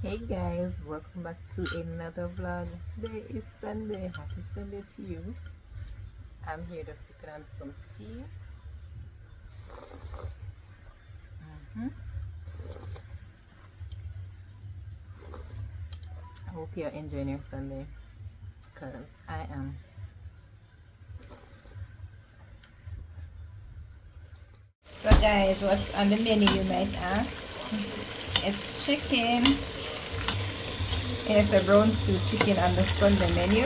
Hey guys, welcome back to another vlog. Today is Sunday. Happy Sunday to you. I'm here just sipping on some tea. I hope you're enjoying your Sunday because I am. So guys, what's on the menu you might ask? It's chicken. It's a brown stew chicken on the Sunday menu.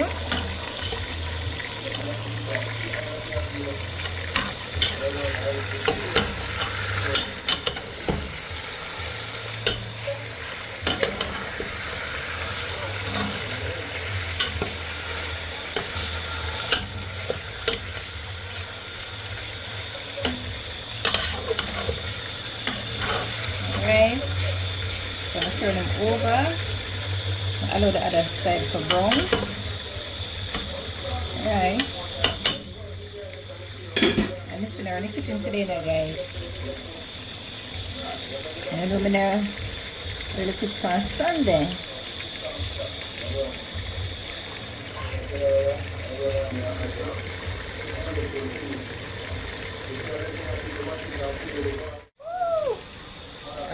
Alright, gonna turn them over. Allow the other side for brown. Alright. I'm just gonna run the kitchen today now guys. And I'm gonna really cook for Sunday.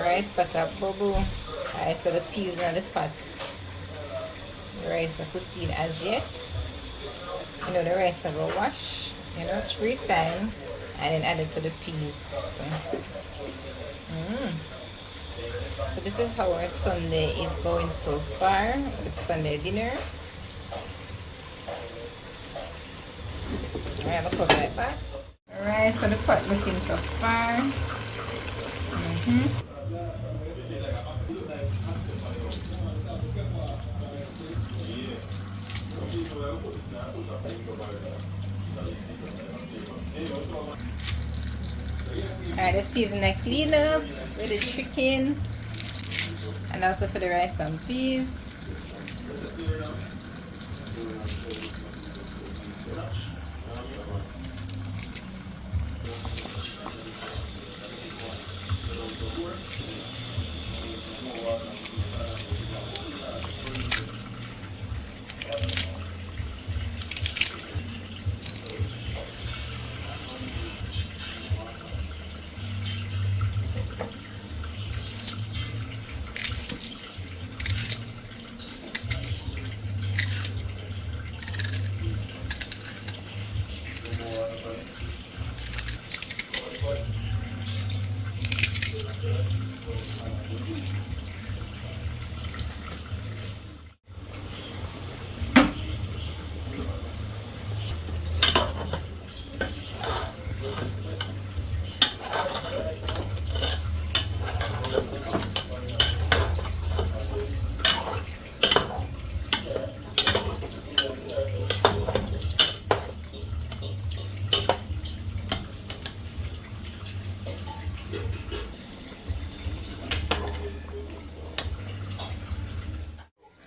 Rice butter bubble. I saw the peas and the fat. The rice I put in as yet. You know, the rice I go wash, 3 times and then add it to the peas. So this is how our Sunday is going so far. It's Sunday dinner. Alright, I'm gonna cover it back. Alright, so the pot looking so far. Alright, the season I clean up with the chicken and also for the rice and peas.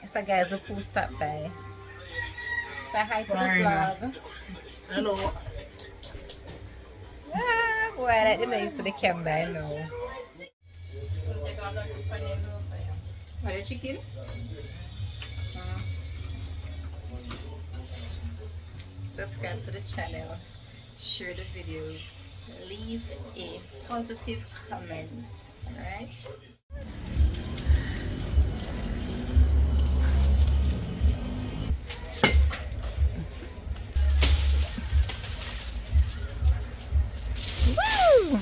So guys, look who stopped by. Say hi to the vlog. Hello. Ah, boy, I like the nice to the camera, I know. What, the chicken? Subscribe to the channel, share the videos, leave a positive comment, alright? Woo!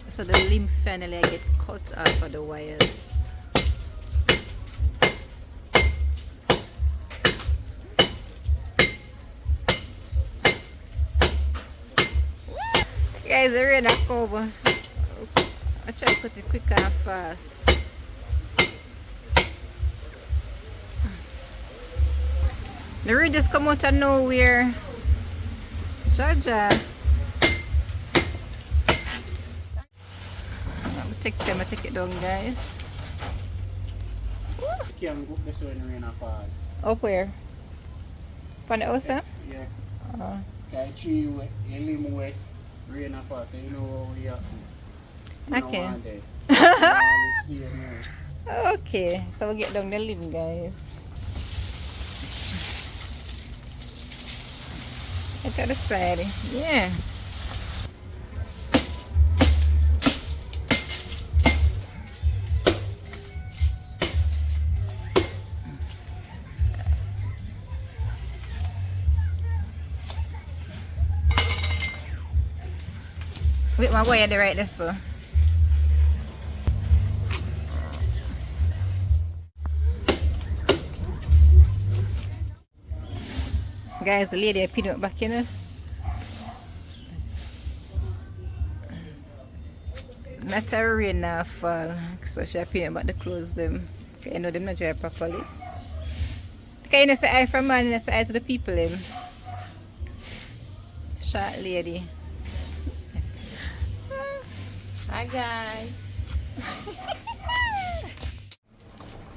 So the limb finally I get cut off of the wires. Guys, the rain is over. I try to cut it quick and fast. The rain just come out of nowhere. Jaja. I'm take them, I take it down, guys. Can go this way in rain or fall. Up where? From the house, huh? Yeah. Okay, tree wet, your limb wet, rain or fall, so you know what we have. Okay. See you Okay, so we get down the limb, guys. Look at the side. Yeah. Wait, my way at the right there, so. Guys, the lady I peanut back, you know. Not a rain now fall, so she peanut back the clothes them. You know them not dry properly. Because you know say I from man, you know say I to the people them. Short lady. Hi guys.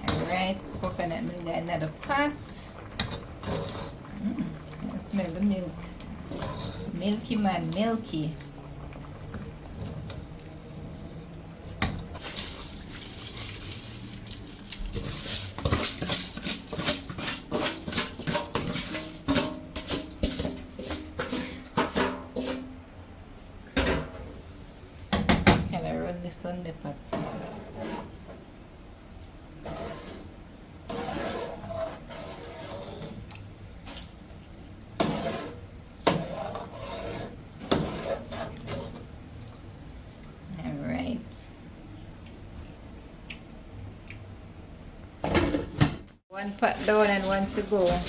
Alright, coconut milk got another pot. I smell the milk. Milky man, milky. Can I run this on the pot? Alright. One pot down and one to go.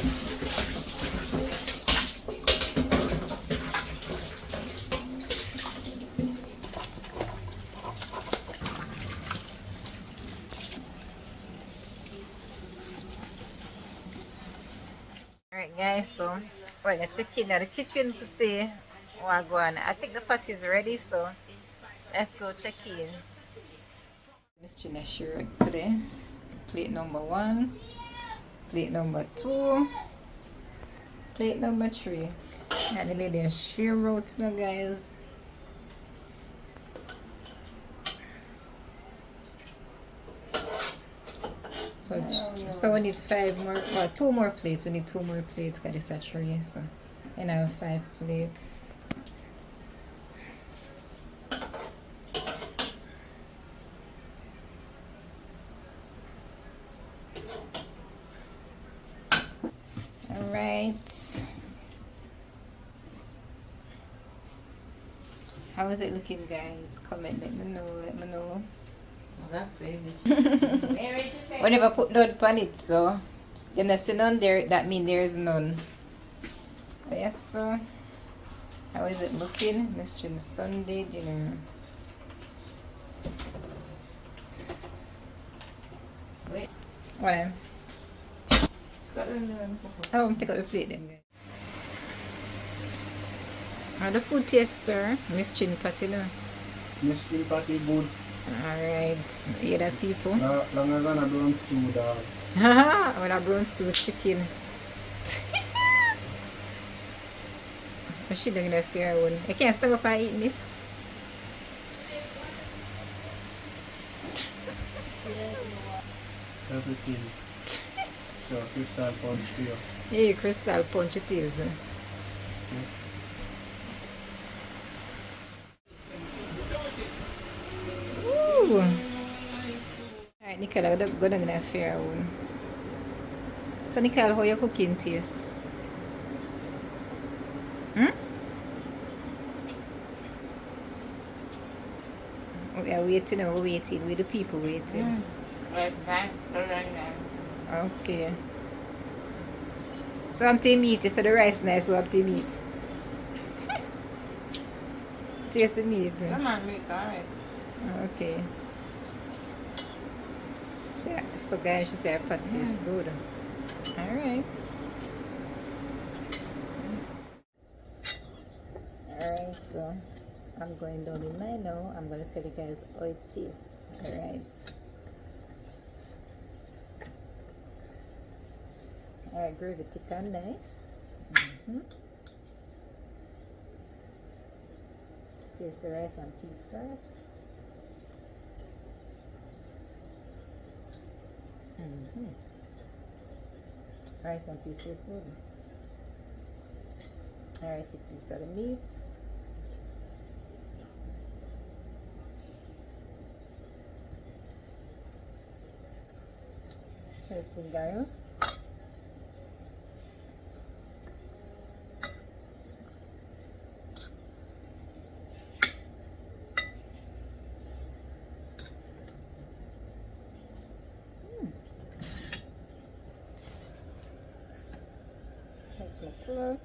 Alright guys, so we're gonna check in at the kitchen to see what go on. I think the pot is ready, so let's go check in. Miss Gina shirt today. Plate number 1, plate number 2, plate number 3. And the lady is sheer out now, guys. So we need 5 more, or 2 more plates. We need 2 more plates because it's a 3, so and I have 5 plates. All right. How is it looking, guys? Comment, let me know, let me know. That's it. We never put none on it, so then I see none there, that means there is none. Yes, so how is it looking? Mr. Sunday dinner. Wait. What then? Oh, take out the plate then, guys. How the food taste, sir? Miss Chin Patty, no? Miss Chin Patty good. Alright, hear that, people? Long as I don't stew, dog. Haha, when I brown stew with chicken. But she doing that fair one. I can't stand up and eat, miss. Everything. So, crystal punch for you. Yeah, crystal punch it is. Ooh. Alright, Nicole, I'm going to get fair one. So, Nicole, how your cooking taste? We are waiting, we're waiting. We're the people waiting. Okay. So I'm to meat, so the rice nice, so I'm to meat. Taste the meat. Come on, meat, alright. Okay. So guys, she said her patty is good. Alright. Alright, so I'm going down in mine now. I'm going to tell you guys how it tastes. Alright. Alright, gravy thick and nice. Taste the rice and peas first. Rice and peas taste good. Alright, take a piece of the meat. Let's put guys. Take my cloth.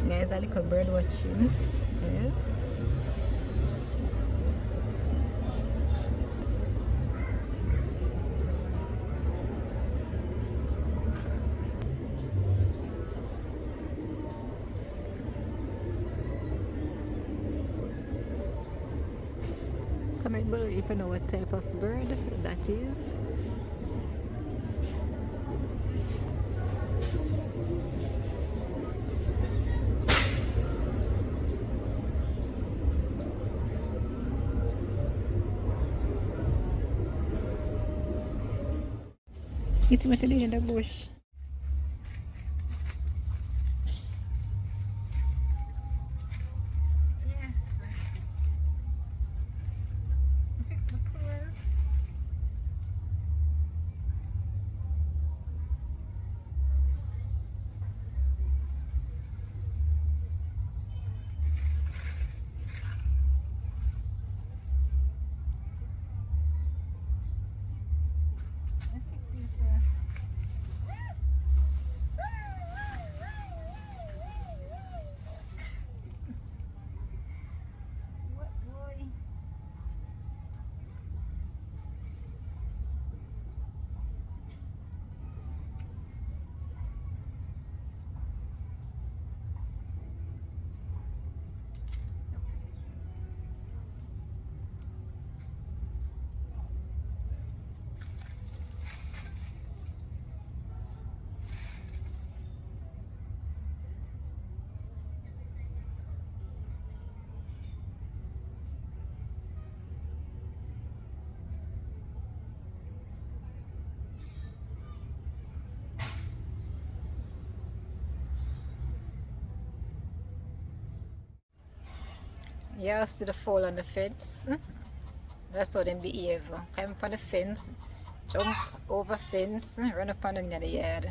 Guys, a little bird watching. Yeah. Comment below if you know what type of bird that is. It's what they did in the bush. Yeah, see the fall on the fence. That's how them behave. Climb up on the fence, jump over fence, run up on the yard.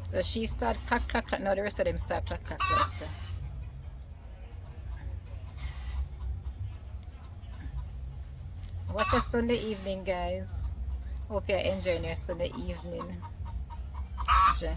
So she start clack clack clack. Now the rest of them start clack clack clack. What a Sunday evening, guys. Hope you're enjoying your Sunday evening. Ja.